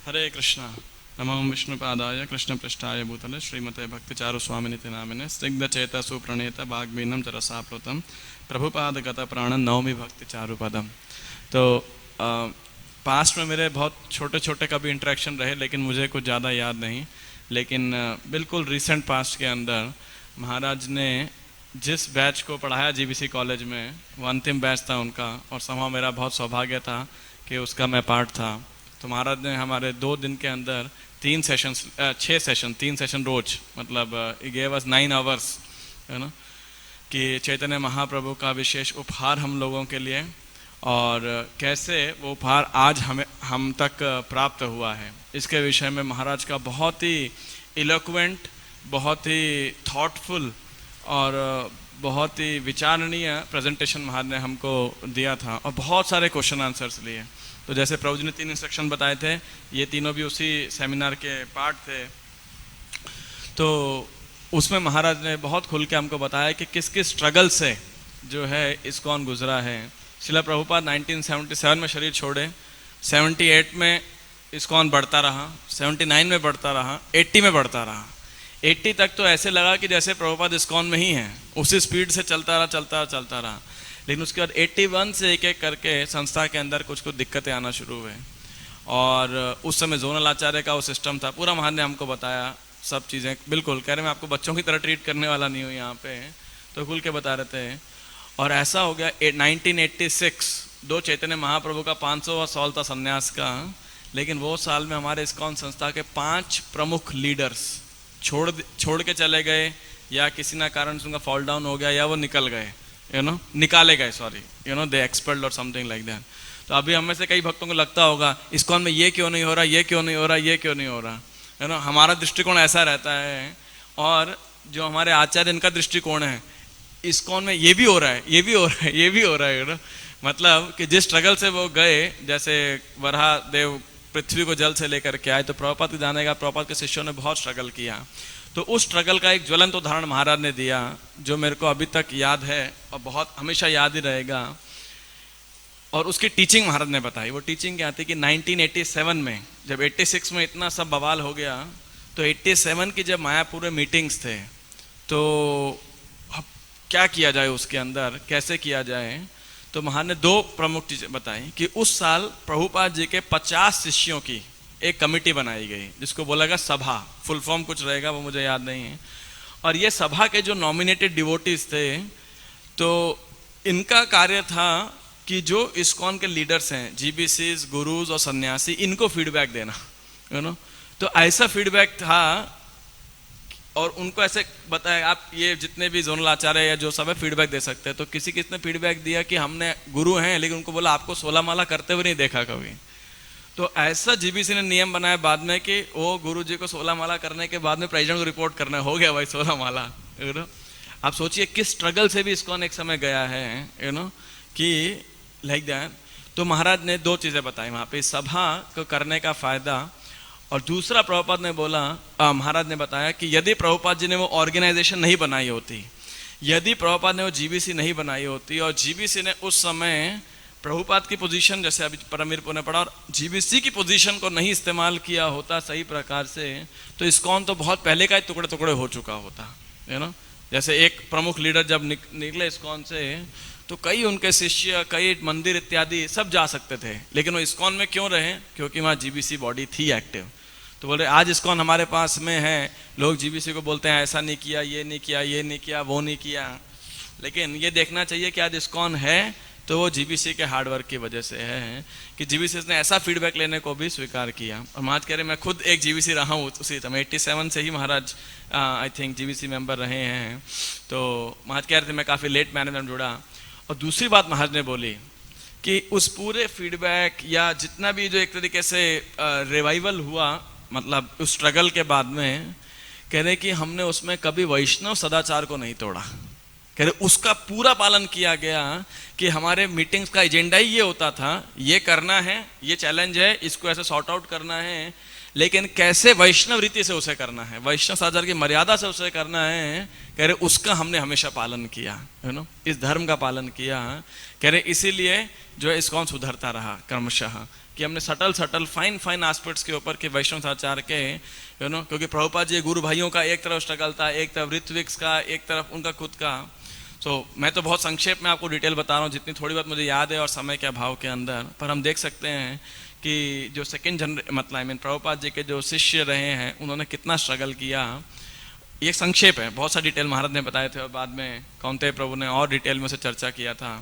हरे कृष्णा। नमो विष्णुपादाय कृष्णपृष्ठाय भूतले श्रीमते भक्तिचारु स्वामिनिति नामिने स्निग्धचेतसु प्रणेत वाग्मीनं च रसाप्लुतं प्रभुपादगत प्राण नवमी भक्तिचारु पदम। तो पास्ट में मेरे बहुत छोटे छोटे कभी इंटरेक्शन रहे, लेकिन मुझे कुछ ज़्यादा याद नहीं। लेकिन बिल्कुल रिसेंट पास्ट के अंदर महाराज ने जिस बैच को पढ़ाया जीबीसी कॉलेज में, वो अंतिम बैच था उनका, और सोmehow मेरा बहुत सौभाग्य था कि उसका मैं पार्ट था। तो महाराज ने हमारे 2 दिन के अंदर 3 सेशन 3 सेशन रोज, मतलब गेव अस 9 आवर्स, है ना, कि चैतन्य महाप्रभु का विशेष उपहार हम लोगों के लिए, और कैसे वो उपहार आज हम तक प्राप्त हुआ है, इसके विषय में महाराज का बहुत ही इलोक्वेंट, बहुत ही थॉटफुल और बहुत ही विचारणीय प्रेजेंटेशन महाराज ने हमको दिया था, और बहुत सारे क्वेश्चन आंसर्स लिए। तो जैसे प्रभु जी ने 3 इंस्ट्रक्शन बताए थे, ये तीनों भी उसी सेमिनार के पार्ट थे। तो उसमें महाराज ने बहुत खुल के हमको बताया कि किस किस स्ट्रगल से जो है इस्कॉन गुजरा है। श्रील प्रभुपाद 1977 में शरीर छोड़े, 78 में इस्कॉन बढ़ता रहा, 79 में बढ़ता रहा, 80 में बढ़ता रहा। 80 तक तो ऐसे लगा कि जैसे प्रभुपाद इस्कॉन में ही हैं, उसी स्पीड से चलता रहा। लेकिन उसके बाद 81 से एक एक करके संस्था के अंदर कुछ दिक्कतें आना शुरू हुए, और उस समय जोनल आचार्य का वो सिस्टम था। पूरा महाराज ने हमको बताया सब चीज़ें, बिल्कुल कह रहे मैं आपको बच्चों की तरह ट्रीट करने वाला नहीं हूँ यहाँ पे, तो खुल के बता रहे थे। और ऐसा हो गया 1986, 2 चैतन्य महाप्रभु का 500वां साल था संन्यास का, लेकिन वो साल में हमारे इस्कॉन संस्था के 5 प्रमुख लीडर्स छोड़ के चले गए, या किसी ना कारण से उनका फॉल डाउन हो गया, या वो निकल गए, निकाले गए, दे एक्सपेल्ड और समथिंग लाइक दैट। तो अभी हम में से कई भक्तों को लगता होगा इस्कॉन में ये क्यों नहीं हो रहा, ये क्यों नहीं हो रहा, ये क्यों नहीं हो रहा, हमारा दृष्टिकोण ऐसा रहता है, और जो हमारे आचार्य इनका दृष्टिकोण है, इस्कॉन में ये भी हो रहा है, ये भी हो रहा है, ये भी हो रहा है, मतलब कि जिस स्ट्रगल से वो गए, जैसे वराह देव पृथ्वी को जल से लेकर के आए, तो प्रभुपाद के जाने का प्रभुपाद के शिष्यों ने बहुत स्ट्रगल किया। तो उस स्ट्रगल का एक ज्वलंत उदाहरण महाराज ने दिया, जो मेरे को अभी तक याद है और बहुत हमेशा याद ही रहेगा। और उसकी टीचिंग महाराज ने बताई। वो टीचिंग क्या थी कि 1987 में जब 86 में इतना सब बवाल हो गया, तो 87 की जब मायापुर में मीटिंग्स थे, तो अब क्या किया जाए, उसके अंदर कैसे किया जाए। तो महाराज ने 2 प्रमुख चीज़ें बताई कि उस साल प्रभुपाद जी के 50 शिष्यों की एक कमेटी बनाई गई, जिसको बोला गया सभा, फुल फॉर्म कुछ रहेगा वो मुझे याद नहीं है। और ये सभा के जो नॉमिनेटेड डिवोटीज थे, तो इनका कार्य था कि जो इस्कॉन के लीडर्स हैं, जीबीसीज, गुरुज और सन्यासी, इनको फीडबैक देना, तो ऐसा फीडबैक था, और उनको ऐसे बताया आप ये जितने भी जोनल आचार्य या जो सब है फीडबैक दे सकते हैं। तो किसने फीडबैक दिया कि हमने गुरु हैं, लेकिन उनको बोला आपको 16 माला करते हुए नहीं देखा कभी। तो ऐसा जीबीसी ने नियम बनाया बाद में कि वो गुरु जी को 16 माला करने के बाद में प्रेसिडेंट को रिपोर्ट करना, हो गया भाई 16 माला। आप सोचिए किस स्ट्रगल से भी इस्कॉन एक समय गया है, कि लाइक दैट। तो महाराज ने 2 चीज़ें बताई वहाँ पे, सभा को करने का फायदा, और दूसरा प्रभुपाद ने बोला, महाराज ने बताया कि यदि प्रभुपाद जी ने वो ऑर्गेनाइजेशन नहीं बनाई होती, यदि प्रभुपाद ने वो जीबीसी नहीं बनाई होती, और जीबीसी ने उस समय प्रभुपाद की पोजीशन, जैसे अभी परमीरपुर ने पढ़ा, और जीबीसी की पोजीशन को नहीं इस्तेमाल किया होता सही प्रकार से, तो इस्कॉन तो बहुत पहले का ही टुकड़े टुकड़े हो चुका होता, जैसे एक प्रमुख लीडर जब निकले इस्कॉन से, तो कई उनके शिष्य, कई मंदिर इत्यादि सब जा सकते थे, लेकिन वो इस्कॉन में क्यों रहे, क्योंकि वहाँ जीबीसी बॉडी थी एक्टिव। तो बोल रहे आज इस्कॉन हमारे पास में है, लोग जीबीसी को बोलते हैं ऐसा नहीं किया, ये नहीं किया, ये नहीं किया, वो नहीं किया, लेकिन ये देखना चाहिए कि आज इस्कॉन है तो वो जीबीसी के हार्डवर्क की वजह से है, कि जीबीसी ने ऐसा फीडबैक लेने को भी स्वीकार किया। और महाराज कह रहे मैं खुद एक जीबीसी रहा हूँ उसी समय, 87 से ही महाराज आई थिंक जीबीसी मेंबर रहे हैं। तो महाराज कह रहे थे मैं काफ़ी लेट मैनेजमेंट जुड़ा। और दूसरी बात महाराज ने बोली कि उस पूरे फीडबैक या जितना भी जो एक तरीके से रिवाइवल हुआ, मतलब उस स्ट्रगल के बाद में, कह रहे कि हमने उसमें कभी वैष्णव सदाचार को नहीं तोड़ा। कह रहे उसका पूरा पालन किया गया, कि हमारे मीटिंग्स का एजेंडा ही ये होता था, ये करना है, ये चैलेंज है, इसको ऐसे सॉर्ट आउट करना है, लेकिन कैसे वैष्णव रीति से उसे करना है, वैष्णव सदाचार की मर्यादा से उसे करना है, कह रहे उसका हमने हमेशा पालन किया, इस धर्म का पालन किया। कह रहे इसीलिए जो है इस्कॉन सुधरता रहा क्रमशः, कि हमने सटल फाइन एस्पेक्ट्स के ऊपर के वैष्णव आचार्य के क्योंकि प्रभुपाद जी गुरु भाइयों का एक तरफ स्ट्रगल था, एक तरफ ऋत्विक्स का, एक तरफ उनका खुद का। मैं तो बहुत संक्षेप में आपको डिटेल बता रहा हूँ जितनी थोड़ी बहुत मुझे याद है और समय के अभाव के अंदर, पर हम देख सकते हैं कि जो सेकेंड मतलब प्रभुपाद जी के जो शिष्य रहे हैं उन्होंने कितना स्ट्रगल किया। ये संक्षेप है, बहुत सा डिटेल महाराज ने बताए थे और बाद में कौनते प्रभु ने और डिटेल में से चर्चा किया था।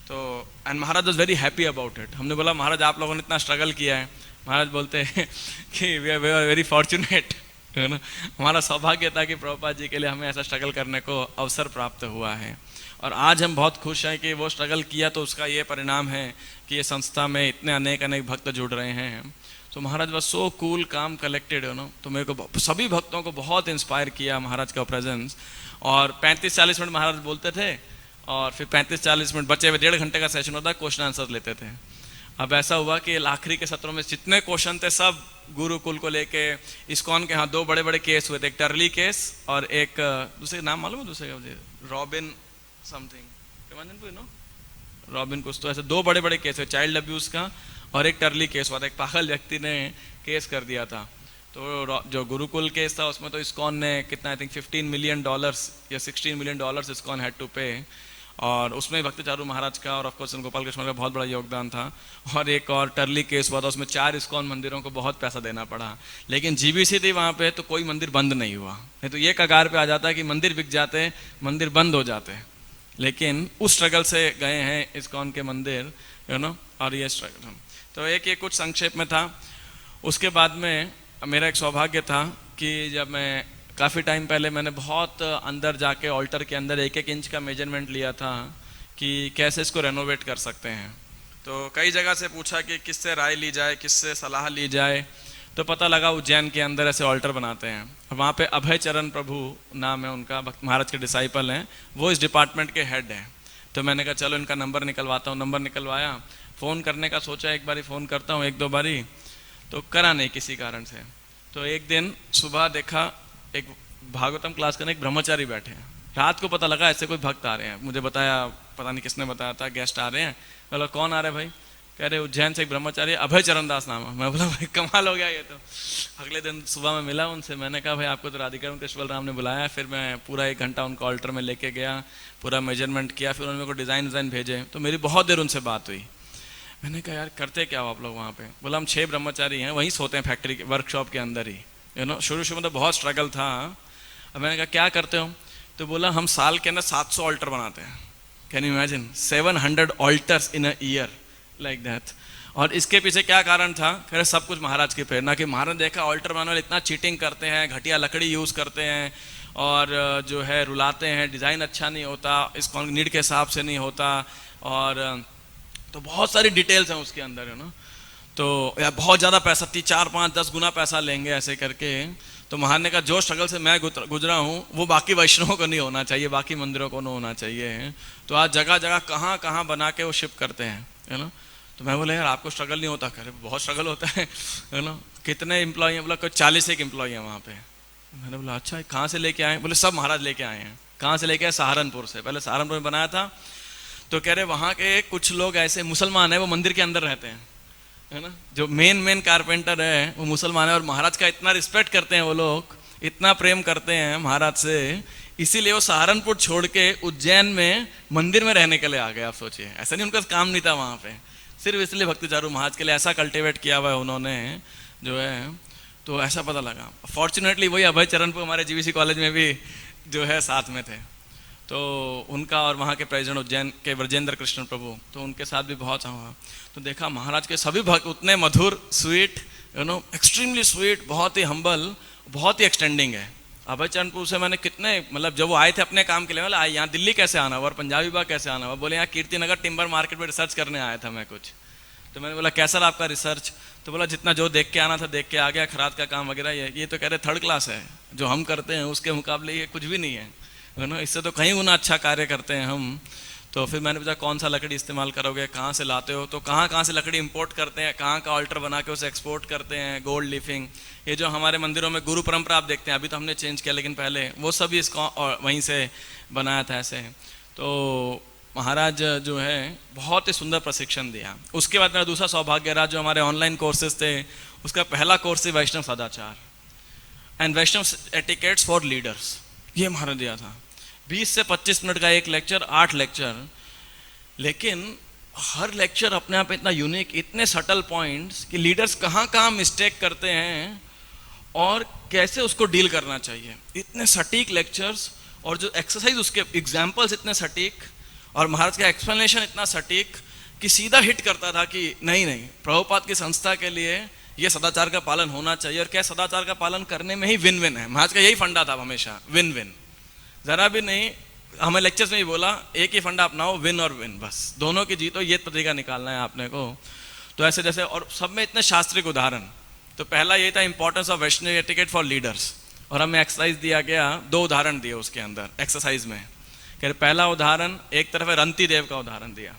तो and Maharaj was very happy about it. हमने बोला महाराज आप लोगों ने इतना स्ट्रगल किया है। महाराज बोलते हैं कि वी आर वेरी फॉर्चुनेट, है ना, हमारा सौभाग्य था कि प्रभुपाद जी के लिए हमें ऐसा स्ट्रगल करने को अवसर प्राप्त हुआ है। और आज हम बहुत खुश हैं कि वो स्ट्रगल किया तो उसका ये परिणाम है कि ये संस्था में इतने अनेक भक्त जुड़ रहे हैं। तो महाराज वॉज सो कूल, काम, कलेक्टेड, तो मेरे को सभी भक्तों को बहुत इंस्पायर किया महाराज का प्रेजेंस। और 35-40 मिनट महाराज बोलते थे और फिर 35-40 मिनट बचे हुए 1.5 घंटे का सेशन होता, क्वेश्चन आंसर लेते थे। अब ऐसा हुआ कि आखिरी के सत्रों में जितने क्वेश्चन थे सब गुरुकुल को लेके, इस्कॉन के यहाँ 2 बड़े केस हुए थे, एक टर्ली केस और एक दूसरे नाम मालूम है दूसरे का मुझे, रॉबिन समथिंग, रॉबिन कुछ, तो ऐसे 2 बड़े केस हुए, चाइल्ड अब्यूज का और एक टर्ली केस हुआ था। एक पागल व्यक्ति ने केस कर दिया था। तो जो गुरुकुल केस था उसमें तो इस्कॉन ने कितना, आई थिंक $15 मिलियन या $16 मिलियन इस्कॉन हैड टू पे, और उसमें भक्ति चारू महाराज का और ऑफकोर्स गोपाल कृष्ण का बहुत बड़ा योगदान था। और एक और टर्ली केस हुआ था, उसमें 4 इस्कॉन मंदिरों को बहुत पैसा देना पड़ा, लेकिन जीबीसी थी वहाँ पे तो कोई मंदिर बंद नहीं हुआ। नहीं तो ये कगार पे आ जाता है कि मंदिर बिक जाते, मंदिर बंद हो जाते, लेकिन उस स्ट्रगल से गए हैं इस्कॉन के मंदिर, और ये स्ट्रगल। तो ये कुछ संक्षेप में था। उसके बाद में मेरा एक सौभाग्य था कि जब मैं काफ़ी टाइम पहले मैंने बहुत अंदर जाके ऑल्टर के अंदर 1-1 इंच का मेजरमेंट लिया था कि कैसे इसको रेनोवेट कर सकते हैं। तो कई जगह से पूछा कि किससे राय ली जाए, किससे सलाह ली जाए, तो पता लगा उज्जैन के अंदर ऐसे ऑल्टर बनाते हैं। वहाँ पे अभय चरण प्रभु नाम है उनका, भक्त महाराज के डिसाइपल हैं, वो इस डिपार्टमेंट के हेड हैं। तो मैंने कहा चलो इनका नंबर निकलवाता हूँ। नंबर निकलवाया, फ़ोन करने का सोचा, एक बारी फ़ोन करता हूँ, 1-2 बारी, तो करा नहीं किसी कारण से। तो एक दिन सुबह देखा एक भागवतम क्लास करने एक ब्रह्मचारी बैठे हैं। रात को पता लगा ऐसे कोई भक्त आ रहे हैं, मुझे बताया, पता नहीं किसने बताया था, गेस्ट आ रहे हैं। बोला कौन आ रहे भाई? कह रहे उज्जैन से एक ब्रह्मचारी अभय चरण दास नाम है। मैं बोला भाई कमाल हो गया ये तो। अगले दिन सुबह में मिला उनसे, मैंने कहा भाई आपको तो राधिका कृष्ण राम ने बुलाया। फिर मैं पूरा 1 घंटा उनको ऑल्टर में लेके गया, पूरा मेजरमेंट किया, फिर उन्होंने मेरे को डिज़ाइन भेजे। तो मेरी बहुत देर उनसे बात हुई। मैंने कहा यार करते क्या हो आप लोग वहाँ पे? बोला हम 6 ब्रह्मचारी हैं, वहीं सोते हैं फैक्ट्री के वर्कशॉप के अंदर ही। शुरू में तो बहुत स्ट्रगल था। अब मैंने कहा क्या करते हो? तो बोला हम साल के अंदर 700 ऑल्टर बनाते हैं। Can you imagine 700 alters in a year like that. और इसके पीछे क्या कारण था? कह रहे सब कुछ महाराज की प्रेरणा। कि महाराज देखा ऑल्टर बनाने वाले इतना चीटिंग करते हैं, घटिया लकड़ी यूज़ करते हैं और जो है रुलाते हैं, डिज़ाइन अच्छा नहीं होता, इसको नीड के हिसाब से नहीं होता, और तो बहुत सारी डिटेल्स हैं उसके अंदर, तो यार बहुत ज़्यादा पैसा, 4-5-10 गुना पैसा लेंगे ऐसे करके। तो महाराज ने कहा जो स्ट्रगल से मैं गुजरा हूँ वो बाकी वैष्णवों को नहीं होना चाहिए, बाकी मंदिरों को नहीं होना चाहिए। तो आज जगह जगह कहाँ बना के वो शिप करते हैं, है ना। तो मैं बोला यार आपको स्ट्रगल नहीं होता? करे बहुत स्ट्रगल होता है ना। कितने एम्प्लॉय हैं? बोला कोई 41 एम्प्लॉय हैं वहाँ पे। मैंने बोला अच्छा कहाँ से लेके आए? बोले सब महाराज लेके आए हैं। कहाँ से लेके आए? सहारनपुर से। पहले सहारनपुर में बनाया था। तो कह रहे वहाँ के कुछ लोग ऐसे मुसलमान हैं, वो मंदिर के अंदर रहते हैं, है ना। जो मेन कारपेंटर है वो मुसलमान है, और महाराज का इतना रिस्पेक्ट करते हैं वो लोग, इतना प्रेम करते हैं महाराज से, इसीलिए वो सहारनपुर छोड़ के उज्जैन में मंदिर में रहने के लिए आ गए। आप सोचिए, ऐसा नहीं उनका काम नहीं था वहाँ पे, सिर्फ इसलिए भक्ति चारू महाराज के लिए ऐसा कल्टिवेट किया हुआ है उन्होंने जो है। तो ऐसा पता लगा। फॉर्चुनेटली वही अभय चरण को हमारे जीवीसी कॉलेज में भी जो है साथ में थे। तो उनका और वहाँ के प्रेसिडेंट उज्जैन के ब्रजेंद्र कृष्ण प्रभु, तो उनके साथ भी बहुत हुआ। तो देखा महाराज के सभी भक्त उतने मधुर, स्वीट, एक्सट्रीमली स्वीट, बहुत ही हम्बल, बहुत ही एक्सटेंडिंग है। अभय चरणपुर से मैंने कितने, मतलब जब वो आए थे अपने काम के लिए, मतलब यहाँ दिल्ली कैसे आना हुआ और पंजाबी बाग कैसे आना हुआ? बोले यहाँ कीर्ति नगर टिम्बर मार्केट में रिसर्च करने आया था मैं कुछ। तो मैंने बोला कैसा रहा आपका रिसर्च? तो बोला जितना जो देख के आना था देख के आ गया, खराद का काम वगैरह ये तो कह रहे 3rd क्लास है, जो हम करते हैं उसके मुकाबले ये कुछ भी नहीं है, इससे तो कहीं गुना अच्छा कार्य करते हैं हम। तो फिर मैंने पूछा कौन सा लकड़ी इस्तेमाल करोगे, कहाँ से लाते हो? तो कहाँ से लकड़ी इंपोर्ट करते हैं, कहाँ का ऑल्टर बना के उसे एक्सपोर्ट करते हैं, गोल्ड लीफिंग। ये जो हमारे मंदिरों में गुरु परंपरा आप देखते हैं, अभी तो हमने चेंज किया, लेकिन पहले वो सभी इसको वहीं से बनाया था ऐसे। तो महाराज जो है बहुत ही सुंदर प्रशिक्षण दिया। उसके बाद मेरा दूसरा सौभाग्य रहा, जो हमारे ऑनलाइन कोर्सेज थे उसका पहला कोर्स थी Vaishnav sadachar and Vaishnav etiquettes for leaders. ये महाराज दिया था 20 से 25 मिनट का एक लेक्चर, 8 लेक्चर, लेकिन हर लेक्चर अपने आप इतना यूनिक, इतने सटल पॉइंट्स कि लीडर्स कहाँ कहाँ मिस्टेक करते हैं और कैसे उसको डील करना चाहिए। इतने सटीक लेक्चर्स और जो एक्सरसाइज उसके एग्जाम्पल्स इतने सटीक और महाराज का एक्सप्लेनेशन इतना सटीक कि सीधा हिट करता था कि नहीं नहीं, प्रभुपाद की संस्था के लिए ये सदाचार का पालन होना चाहिए और क्या सदाचार का पालन करने में ही विन विन है। महाराज का यही फंडा था हमेशा, विन विन, जरा भी नहीं। हमें लेक्चर्स में ही बोला एक ही फंडा अपनाओ, विन और विन, बस दोनों की जीतो, ये तरीका निकालना है आपने को। तो ऐसे जैसे, और सब में इतने शास्त्रिक उदाहरण। तो पहला ये था importance of Vaishnav etiquette for leaders, और हमें एक्सरसाइज दिया गया, 2 उदाहरण दिए उसके अंदर एक्सरसाइज में। कह पहला उदाहरण एक तरफ है रंती देव का उदाहरण दिया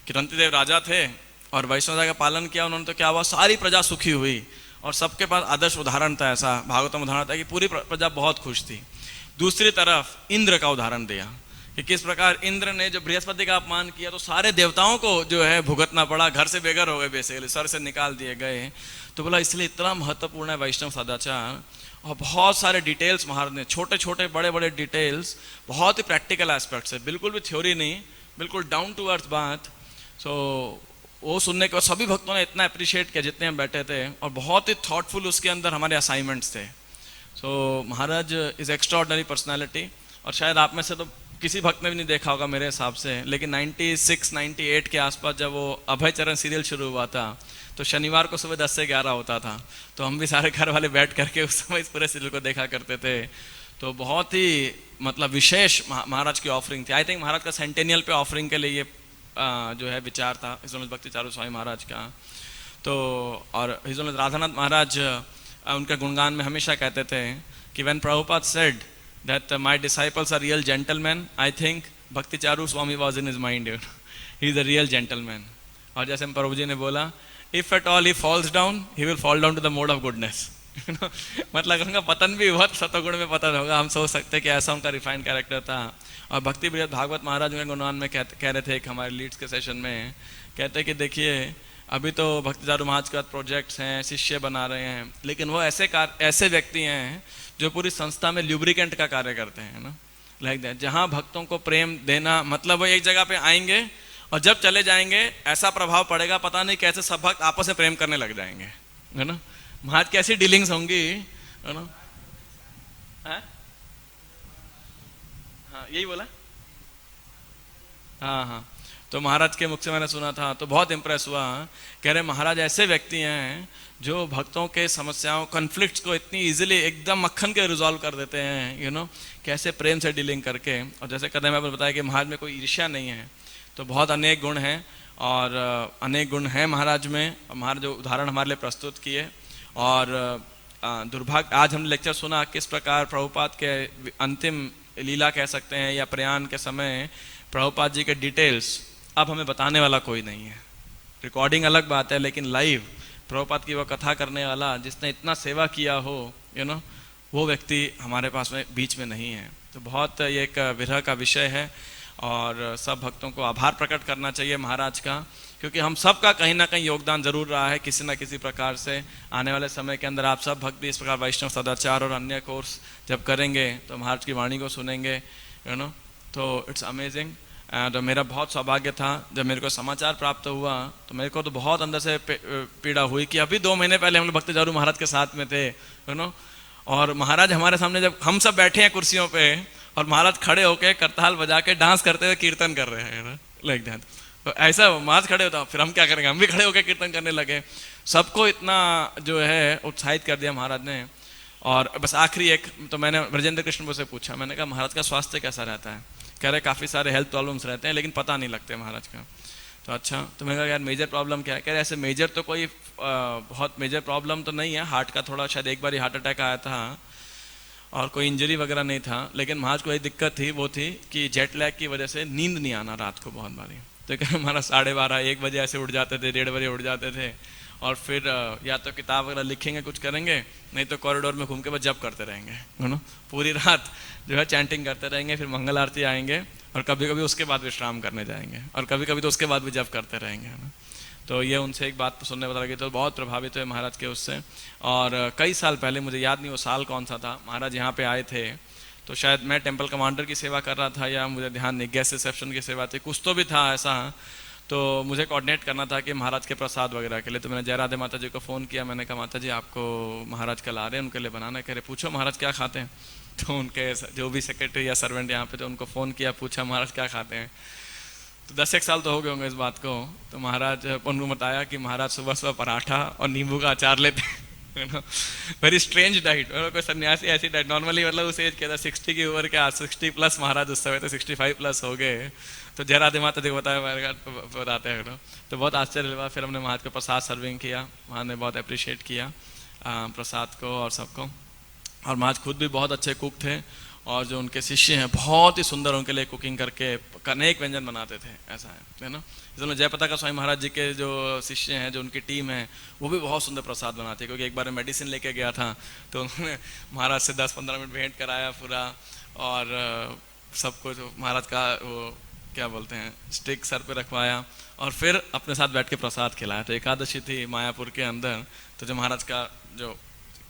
कि रंती देव राजा थे और वैष्णवता का पालन किया उन्होंने, तो क्या हुआ, सारी प्रजा सुखी हुई और सबके पास आदर्श उदाहरण था। ऐसा भागवतम उदाहरण था कि पूरी प्रजा बहुत खुश थी। दूसरी तरफ इंद्र का उदाहरण दिया कि किस प्रकार इंद्र ने जो बृहस्पति का अपमान किया तो सारे देवताओं को जो है भुगतना पड़ा, घर से बेघर हो गए, बेसिकली सर से निकाल दिए गए। तो बोला इसलिए इतना महत्वपूर्ण है वैष्णव सदाचार। और बहुत सारे डिटेल्स महाराज ने, छोटे छोटे बड़े बड़े डिटेल्स, बहुत ही प्रैक्टिकल एस्पेक्ट्स है, बिल्कुल भी थ्योरी नहीं, बिल्कुल डाउन टू अर्थ बात। सो वो सुनने के बाद सभी भक्तों ने इतना अप्रिशिएट किया जितने हम बैठे थे, और बहुत ही थॉटफुल उसके अंदर हमारे असाइनमेंट्स थे। सो महाराज इज एक्स्ट्राऑर्डिनरी पर्सनैलिटी, और शायद आप में से तो किसी भक्त ने भी नहीं देखा होगा मेरे हिसाब से, लेकिन 96-98 के आसपास जब वो अभय चरण सीरियल शुरू हुआ था तो शनिवार को सुबह 10 से 11 होता था, तो हम भी सारे घर वाले बैठ करके उस समय इस पूरे सीरियल को देखा करते थे। तो बहुत ही मतलब विशेष महाराज की ऑफरिंग थी। आई थिंक महाराज का सेंटेनियल पे ऑफरिंग के लिए ये जो है विचार था हिज ऑनर भक्ति चारू स्वामी महाराज का। तो और हिज ऑनर राधानाथ महाराज उनके गुणगान में हमेशा कहते थे कि when Prabhupada said that my disciples are real gentlemen, I think Bhakti Charu Swami was in his mind. He is a real gentleman. और जैसे हम प्रभु जी ने बोला, if at all he falls down, he will fall down to the mode of goodness. मतलब उनका पतन भी बहुत सतगुण में पतन होगा। हम सोच सकते हैं कि ऐसा उनका रिफाइंड कैरेक्टर था। और भक्ति बृहद भागवत महाराज उनके गुणगान में कह रहे थे, एक हमारे लीड्स के सेशन में कहते कि देखिए अभी तो भक्ति चारू महाराज के बाद प्रोजेक्ट्स हैं, शिष्य बना रहे हैं, लेकिन वो ऐसे व्यक्ति हैं जो पूरी संस्था में ल्यूब्रिकेंट का कार्य करते हैं ना, लाइक दैट, जहाँ भक्तों को प्रेम देना, मतलब वो एक जगह पे आएंगे और जब चले जाएंगे ऐसा प्रभाव पड़ेगा, पता नहीं कैसे सब भक्त आपस में प्रेम करने लग जाएंगे, है ना। महाराज कैसी डीलिंग्स होंगी, है ना। हाँ यही बोला, हाँ हाँ। तो महाराज के मुख से मैंने सुना था तो बहुत इंप्रेस हुआ। कह रहे महाराज ऐसे व्यक्ति हैं जो भक्तों के समस्याओं, कॉन्फ्लिक्ट्स को इतनी इजीली एकदम मक्खन के रिजॉल्व कर देते हैं, यू नो, कैसे प्रेम से डीलिंग करके। और जैसे कदम में बताया कि महाराज में कोई ईर्ष्या नहीं है, तो बहुत अनेक गुण हैं और अनेक गुण हैं महाराज में। महाराज जो उदाहरण हमारे लिए प्रस्तुत किए, और दुर्भाग्य आज हमने लेक्चर सुना किस प्रकार प्रभुपाद के अंतिम लीला कह सकते हैं या प्रयाण के समय प्रभुपाद जी के डिटेल्स अब हमें बताने वाला कोई नहीं है। रिकॉर्डिंग अलग बात है, लेकिन लाइव प्रभुपाद की वो कथा करने वाला जिसने इतना सेवा किया हो, यू नो, वो व्यक्ति हमारे पास में बीच में नहीं है। तो बहुत ये एक विरह का विषय है और सब भक्तों को आभार प्रकट करना चाहिए महाराज का, क्योंकि हम सब का कहीं ना कहीं योगदान जरूर रहा है किसी ना किसी प्रकार से। आने वाले समय के अंदर आप सब भक्त भी इस प्रकार वैष्णव सदाचार और अन्य कोर्स जब करेंगे तो महाराज की वाणी को सुनेंगे, यू नो, तो इट्स अमेजिंग। तो मेरा बहुत सौभाग्य था जब मेरे को समाचार प्राप्त हुआ, तो मेरे को तो बहुत अंदर से पीड़ा हुई कि अभी 2 महीने पहले हम लोग भक्ति चारू महाराज के साथ में थे, यू नो, और महाराज हमारे सामने जब हम सब बैठे हैं कुर्सियों पे और महाराज खड़े होके करताल बजा के डांस करते हुए कीर्तन कर रहे हैं, लाइक दैट। तो ऐसा महाराज खड़े होता, फिर हम क्या करेंगे, हम भी खड़े होकर कीर्तन करने लगे। सबको इतना जो है उत्साहित कर दिया महाराज ने। और बस आखिरी एक, तो मैंने ब्रजेंद्र कृष्ण से पूछा, मैंने कहा महाराज का स्वास्थ्य कैसा रहता है। कह रहे काफ़ी सारे हेल्थ प्रॉब्लम्स रहते हैं लेकिन पता नहीं लगते महाराज का। तो अच्छा, तो मैंने कहा यार मेजर प्रॉब्लम क्या है। कह रहे ऐसे मेजर तो कोई बहुत मेजर प्रॉब्लम तो नहीं है, हार्ट का थोड़ा शायद एक बार हार्ट अटैक आया था और कोई इंजरी वगैरह नहीं था, लेकिन महाराज को एक दिक्कत थी, वो थी कि जेट लैग की वजह से नींद नहीं आना रात को बहुत बारी। तो कह हमारा 12:30-1 बजे ऐसे उठ जाते थे, 1:30 बजे उठ जाते थे और फिर या तो किताब वगैरह लिखेंगे, कुछ करेंगे, नहीं तो कॉरिडोर में घूम के बस जप करते रहेंगे, है ना। पूरी रात जो है चैंटिंग करते रहेंगे, फिर मंगल आरती आएंगे और कभी कभी उसके बाद विश्राम करने जाएंगे और कभी कभी तो उसके बाद भी जप करते रहेंगे, है ना। तो ये उनसे एक बात सुनने पता लगी, तो बहुत प्रभावित हुए महाराज के उससे। और कई साल पहले, मुझे याद नहीं वो साल कौन सा था, महाराज यहाँ पे आए थे, तो शायद मैं टेम्पल कमांडर की सेवा कर रहा था या मुझे ध्यान नहीं, गेस्ट रिसेप्शन की सेवा थी, कुछ तो भी था ऐसा। तो मुझे कोऑर्डिनेट करना था कि महाराज के प्रसाद वगैरह के लिए। तो मैंने जय राधे माता जी को फ़ोन किया, मैंने कहा माता जी आपको महाराज कल आ रहे हैं, उनके लिए बनाना है। कह रहे पूछो महाराज क्या खाते हैं। तो उनके जो भी सेक्रेटरी या सर्वेंट यहाँ पे थे उनको फ़ोन किया, पूछा महाराज क्या खाते हैं। तो 10 साल तो हो गए होंगे इस बात को। तो महाराज उनको बताया कि महाराज सुबह सुबह पराठा और नींबू का अचार लेते हैं, वेरी स्ट्रेंज डाइट। कोई सन्यासी ऐसी डाइट नॉर्मली, मतलब उस एज के था 60 की उम्र के, 60 प्लस महाराज उस समय तो 65 प्लस हो गए। तो जय राधे माता जी को बताते हैं। तो बहुत आश्चर्य हुआ। फिर हमने महाराज को प्रसाद सर्विंग किया, वहाँ ने बहुत अप्रिशिएट किया प्रसाद को और सबको। और महाराज खुद भी बहुत अच्छे कुक थे और जो उनके शिष्य हैं बहुत ही सुंदर उनके लिए कुकिंग करके अनेक व्यंजन बनाते थे, ऐसा है ना। इसलिए जयपताका स्वामी महाराज जी के जो शिष्य हैं, जो उनकी टीम है, वो भी बहुत सुंदर प्रसाद बनाते हैं। क्योंकि एक बार मैं मेडिसिन लेके गया था तो उन्होंने महाराज से 10-15 मिनट भेंट कराया पूरा, और सब कुछ महाराज का वो क्या बोलते हैं स्टिक सर पे रखवाया और फिर अपने साथ बैठ के प्रसाद खिलाया। तो एकादशी थी मायापुर के अंदर, तो जो महाराज का जो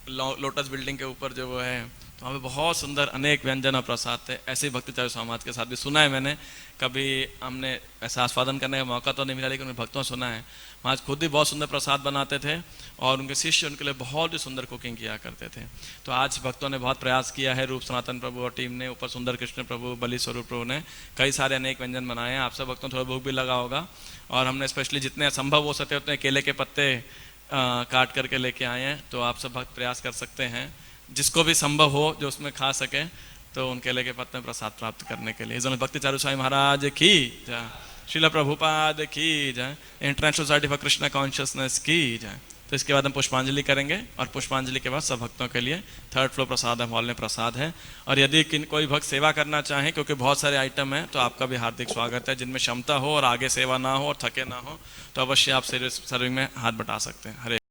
लोटस बिल्डिंग के ऊपर जो वो है, तो वहाँ पे बहुत सुंदर अनेक व्यंजन और प्रसाद थे। ऐसे ही भक्तिचार्य समाज के साथ भी सुना है मैंने, कभी हमने ऐसा आस्वादन करने का मौका तो नहीं मिला, लेकिन भक्तों सुना है। महाराज खुद ही बहुत सुंदर प्रसाद बनाते थे और उनके शिष्य उनके लिए बहुत ही सुंदर कुकिंग किया करते थे। तो आज भक्तों ने बहुत प्रयास किया है, रूप सनातन प्रभु और टीम ने, ऊपर सुंदर कृष्ण प्रभु, बलि स्वरूप प्रभु ने कई सारे अनेक व्यंजन बनाए हैं। आप सब भक्तों थोड़ा भूख भी लगा होगा, और हमने स्पेशली जितने संभव हो सके उतने केले के पत्ते काट करके लेके आए हैं। तो आप सब भक्त प्रयास कर सकते हैं, जिसको भी संभव हो जो उसमें खा सके, तो उन केले के पत्ते में प्रसाद प्राप्त करने के लिए। इस भक्तिचार्य स्वामी महाराज की जय, श्रील प्रभुपाद की जय, international society for Krishna consciousness की जय। तो इसके बाद हम पुष्पांजलि करेंगे और पुष्पांजलि के बाद सब भक्तों के लिए 3rd फ्लोर प्रसाद है, हॉल में प्रसाद है। और यदि कोई भक्त सेवा करना चाहे, क्योंकि बहुत सारे आइटम हैं, तो आपका भी हार्दिक स्वागत है। जिनमें क्षमता हो और आगे सेवा ना हो और थके ना हो, तो अवश्य आप सर्विंग में हाथ बटा सकते हैं। हरे